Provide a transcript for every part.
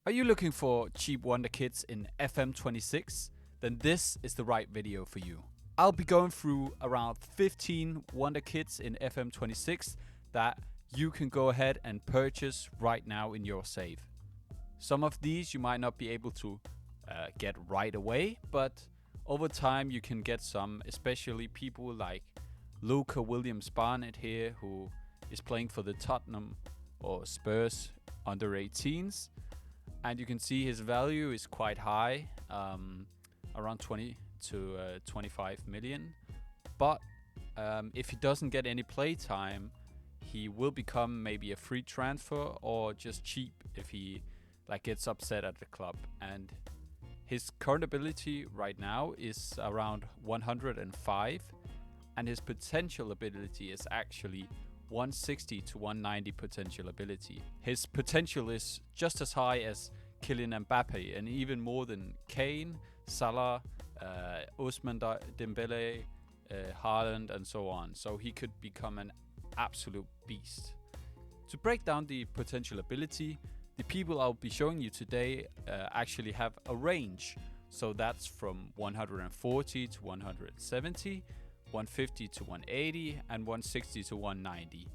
Are you looking for cheap Wonderkids in FM26? Then this is the right video for you. I'll be going through around 15 Wonderkids in FM26 that you can go ahead and purchase right now in your save. Some of these you might not be able to get right away, but over time you can get some, especially people like Luca Willams-Barnet here, who is playing for the Tottenham or Spurs under 18s. And you can see his value is quite high, around 20 to 25 million. But if he doesn't get any play time, he will become maybe a free transfer or just cheap if he gets upset at the club. And his current ability right now is around 105, and his potential ability is actually 160 to 190 potential ability. His potential is just as high as Kylian Mbappe and even more than Kane, Salah, Ousmane Dembele, Haaland and so on. So he could become an absolute beast. To break down the potential ability, the people I'll be showing you today actually have a range. So that's from 140 to 170, 150 to 180 and 160 to 190.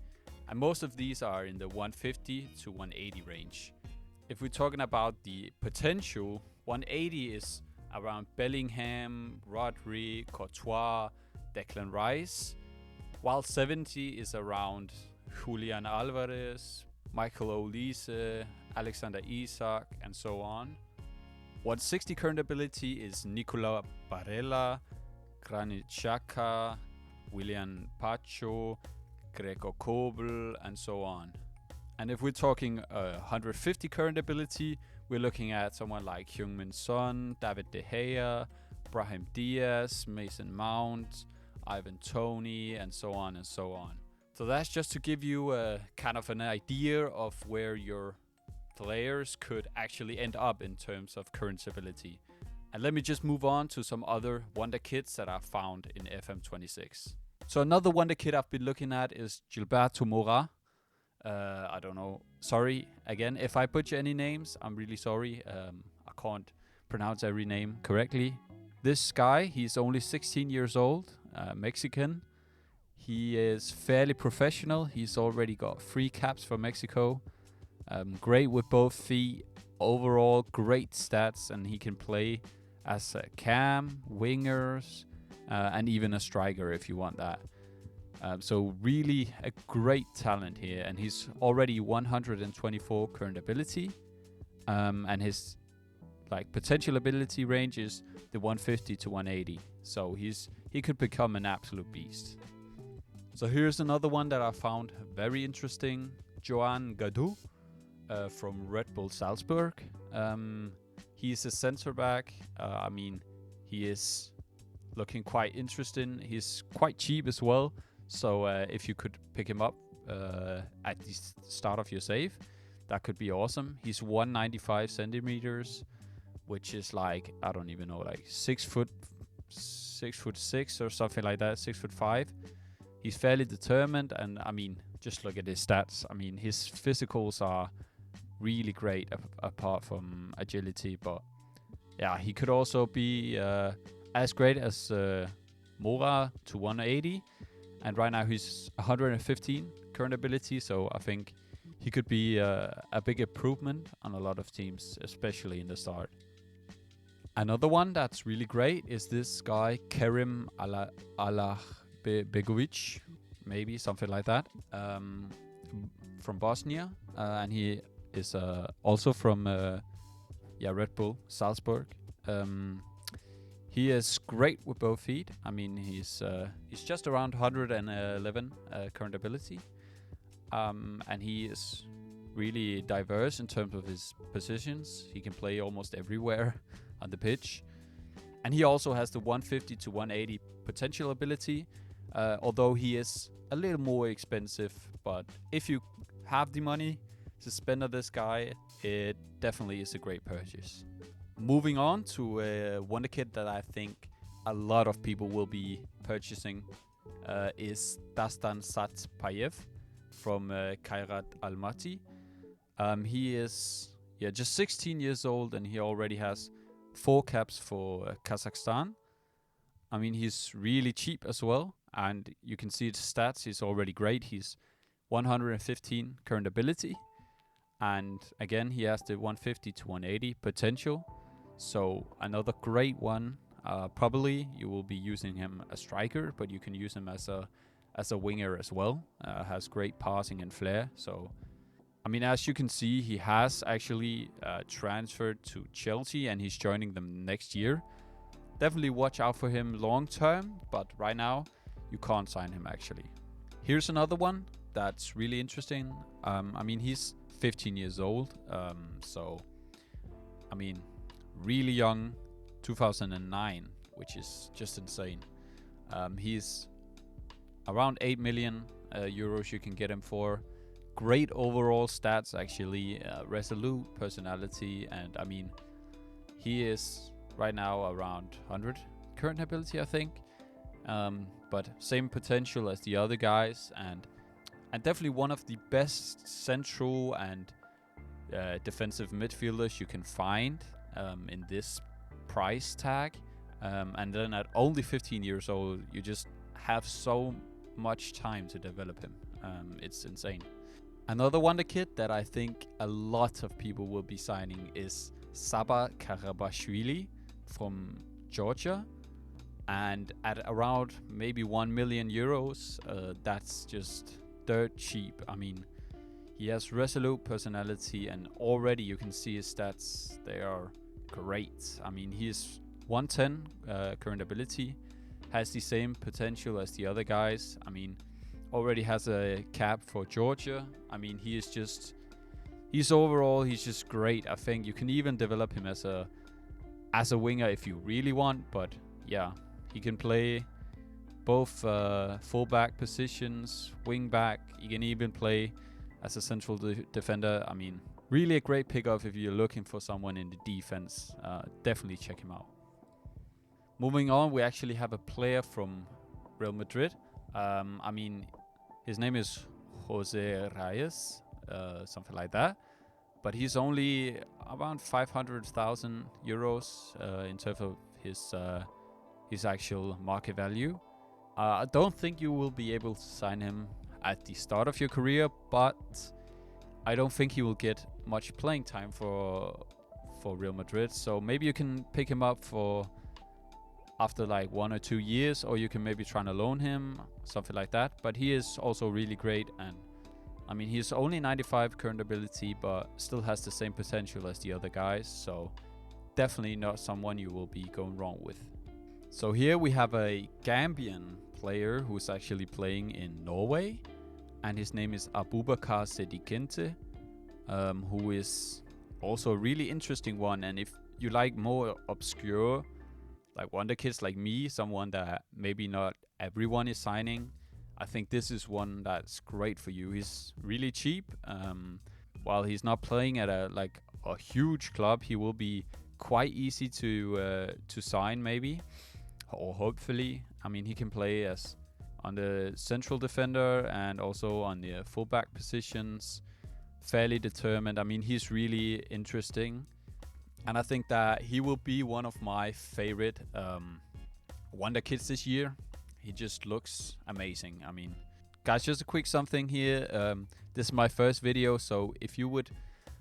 And most of these are in the 150 to 180 range. If we're talking about the potential, 180 is around Bellingham, Rodri, Courtois, Declan Rice, while 70 is around Julian Alvarez, Michael Olise, Alexander Isak, and so on. 160 current ability is Nicola Barella, Granit Xhaka, William Pacho, Gregor Kobel, and so on. And if we're talking 150 current ability, we're looking at someone like Heung-min Son, David De Gea, Brahim Diaz, Mason Mount, Ivan Toney, and so on and so on. So that's just to give you kind of an idea of where your players could actually end up in terms of current ability. And let me just move on to some other Wonderkids that are found in FM26. So another Wonderkid I've been looking at is Gilberto Mora. I don't know. Sorry, again, if I butcher any names, I'm really sorry. I can't pronounce every name correctly. This guy, he's only 16 years old, Mexican. He is fairly professional. He's already got 3 caps for Mexico. Great with both feet. Overall, great stats, and he can play as a cam, wingers, and even a striker if you want that. So really a great talent here, and he's already 124 current ability, and his potential ability range is the 150 to 180. So he could become an absolute beast. So here's another one that I found very interesting: Joane Gadou from Red Bull Salzburg. He's a center back. He is looking quite interesting. He's quite cheap as well. So if you could pick him up at the start of your save, that could be awesome. He's 195 centimeters, which is I don't even know, 6'6" or something like that, 6'5". He's fairly determined, and just look at his stats. His physicals are really great apart from agility, but yeah, he could also be as great as Mora to 180. And right now he's 115 current ability, so I think he could be a big improvement on a lot of teams, especially in the start. Another one that's really great is this guy, Kerim Alajbegovic, maybe something like that, from Bosnia, and he is also from Red Bull Salzburg. He is great with both feet. He's just around 111 current ability, and he is really diverse in terms of his positions. He can play almost everywhere on the pitch, and he also has the 150 to 180 potential ability. Although he is a little more expensive, but if you have the money to spend on this guy, it definitely is a great purchase. Moving on to a Wonderkid that I think a lot of people will be purchasing is Dastan Satpayev from Kairat Almaty. He is Yeah, just 16 years old, and he already has 4 caps for Kazakhstan. I mean, he's really cheap as well, and you can see his stats. He's already great. He's 115 current ability, and again, he has the 150 to 180 potential. So another great one. Probably you will be using him as striker, but you can use him as a winger as well. Has great passing and flair. So, I mean, as you can see, he has actually transferred to Chelsea, and he's joining them next year. Definitely watch out for him long term, but right now you can't sign him actually. Here's another one that's really interesting. I mean, he's 15 years old, so I mean, really young, 2009, which is just insane. He's around 8 million euros you can get him for. Great overall stats actually, resolute personality, and I mean, he is right now around 100 current ability, I think. But same potential as the other guys, and definitely one of the best central and defensive midfielders you can find in this price tag. And then at only 15 years old, you just have so much time to develop him. It's insane. Another Wonderkid that I think a lot of people will be signing is Saba Kharebashvili from Georgia. And at around maybe 1 million euros, that's just dirt cheap. I mean, he has resolute personality, and already you can see his stats. They are great. I mean, he is 110 current ability, has the same potential as the other guys. I mean, already has a cap for Georgia. I mean, he's just great. I think you can even develop him as a winger if you really want, but yeah, he can play both fullback positions, wing back. He can even play as a central defender. I mean, really a great pickup if you're looking for someone in the defense. Definitely check him out. Moving on, we actually have a player from Real Madrid. I mean, his name is Jose Reyes, something like that. But he's only around 500,000 euros in terms of his actual market value. I don't think you will be able to sign him at the start of your career, but I don't think he will get much playing time for Real Madrid. So maybe you can pick him up for after like 1 or 2 years, or you can maybe try to loan him, something like that. But he is also really great, and I mean, he's only 95 current ability, but still has the same potential as the other guys. So definitely not someone you will be going wrong with. So here we have a Gambian player who's actually playing in Norway, and his name is Abubacarr Sedi Kinteh, who is also a really interesting one. And if you like more obscure, like Wonderkids like me, someone that maybe not everyone is signing, I think this is one that's great for you. He's really cheap. While he's not playing at a huge club, he will be quite easy to sign maybe, or hopefully. I mean, he can play as on the central defender and also on the fullback positions. Fairly determined. I mean, he's really interesting, and I think that he will be one of my favorite Wonderkids this year. He just looks amazing. I mean, guys, just a quick something here. This is my first video, so if you would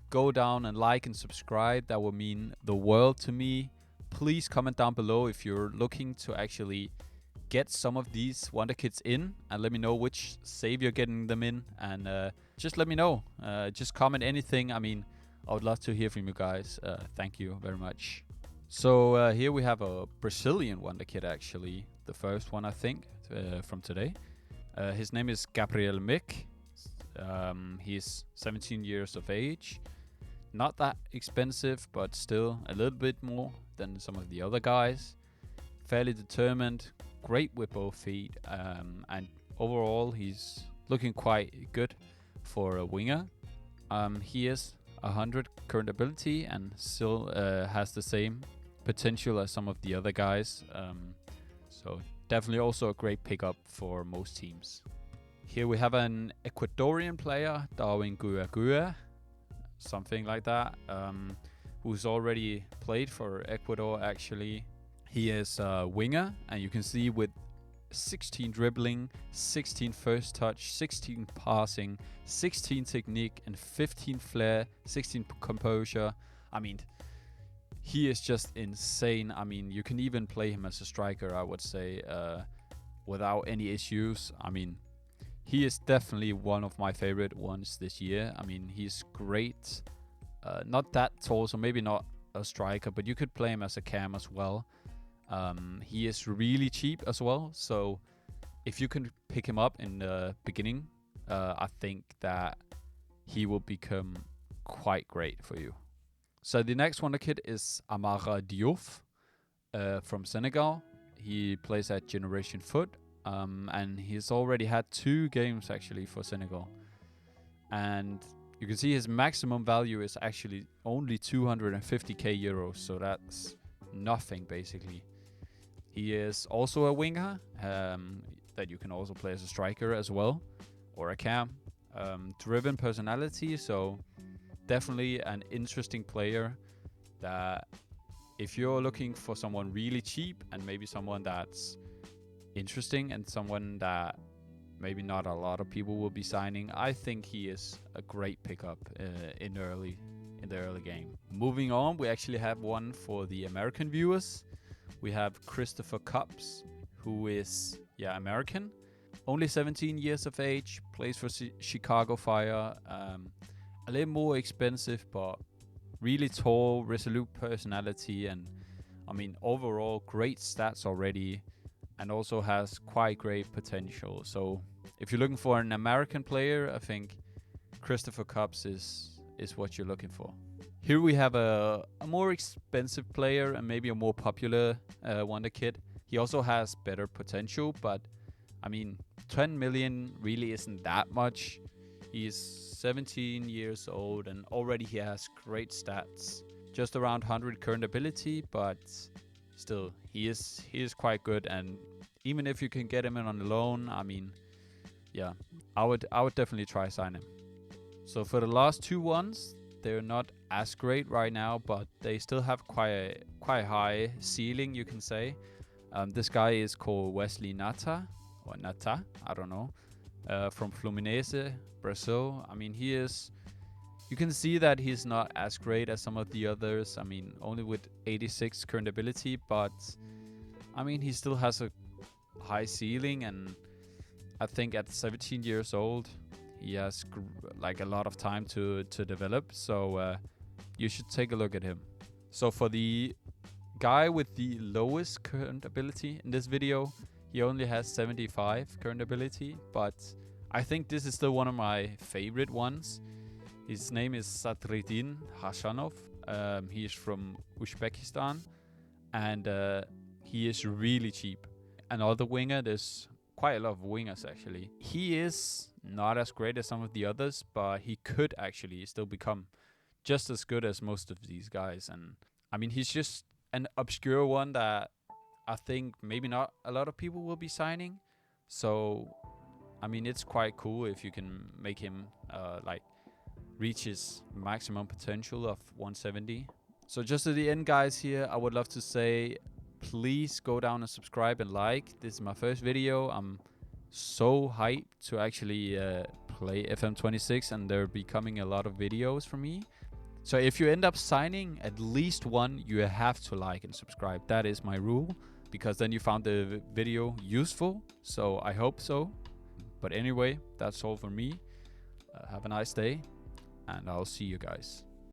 go down and like and subscribe, that would mean the world to me. Please comment down below if you're looking to actually get some of these Wonderkids in, and let me know which save you're getting them in, and just let me know. Just comment anything. I mean, I would love to hear from you guys. Thank you very much. So here we have a Brazilian Wonderkid, actually. The first one, I think, from today. His name is Gabriel Mec. He's 17 years of age. Not that expensive, but still a little bit more than some of the other guys. Fairly determined, great with both feet, and overall he's looking quite good for a winger. He is 100 current ability and still has the same potential as some of the other guys. So definitely also a great pickup for most teams. Here we have an Ecuadorian player, Darwin Guagua. something like that, who's already played for Ecuador actually. He is a winger, and you can see with 16 dribbling, 16 first touch, 16 passing, 16 technique, and 15 flair, 16 composure. I mean, he is just insane. I mean, you can even play him as a striker, I would say, without any issues. I mean, he is definitely one of my favorite ones this year. I mean, he's great. Not that tall, so maybe not a striker, but you could play him as a cam as well. He is really cheap as well, so if you can pick him up in the beginning, I think that he will become quite great for you. So the next Wonderkid is Amara Diouf from Senegal. He plays at Generation Foot, and he's already had 2 games actually for Senegal. And you can see his maximum value is actually only 250k euros, so that's nothing basically. He is also a winger that you can also play as a striker as well, or a cam. Driven personality, so definitely an interesting player that if you're looking for someone really cheap and maybe someone that's interesting and someone that maybe not a lot of people will be signing, I think he is a great pickup in the early game. Moving on, we actually have one for the American viewers. We have Christopher Cups, who is American, only 17 years of age, plays for Chicago Fire. A little more expensive, but really tall, resolute personality, and I mean overall great stats already, and also has quite great potential. So if you're looking for an American player, I think Christopher Cups is what you're looking for. Here we have a more expensive player and maybe a more popular Wonderkid. He also has better potential, but I mean 10 million really isn't that much. He's 17 years old and already he has great stats. Just around 100 current ability, but still he is quite good. And even if you can get him in on the loan, I mean, yeah, I would definitely try sign him. So for the last 2 ones, they're not as great right now, but they still have quite high ceiling, you can say. This guy is called Wesley Nata, or Nata, I don't know, from Fluminense, Brazil. I mean, you can see that he's not as great as some of the others. I mean, only with 86 current ability, but I mean, he still has a high ceiling, and I think at 17 years old, he has like a lot of time to develop. So you should take a look at him. So for the guy with the lowest current ability in this video, he only has 75 current ability, but I think this is still one of my favorite ones. His name is Sadriddin Hasanov. He is from Uzbekistan, and he is really cheap. Another winger, there's quite a lot of wingers actually. He is not as great as some of the others, but he could actually still become just as good as most of these guys. And I mean, he's just an obscure one that I think maybe not a lot of people will be signing. So I mean, it's quite cool if you can make him like reach his maximum potential of 170. So just at the end, guys, here I would love to say, please go down and subscribe and like. This is my first video. I'm so hyped to actually play FM26, and there will be coming a lot of videos from me. So if you end up signing at least one, you have to like and subscribe. That is my rule, because then you found the video useful. So I hope so. But anyway, that's all for me. Have a nice day, and I'll see you guys.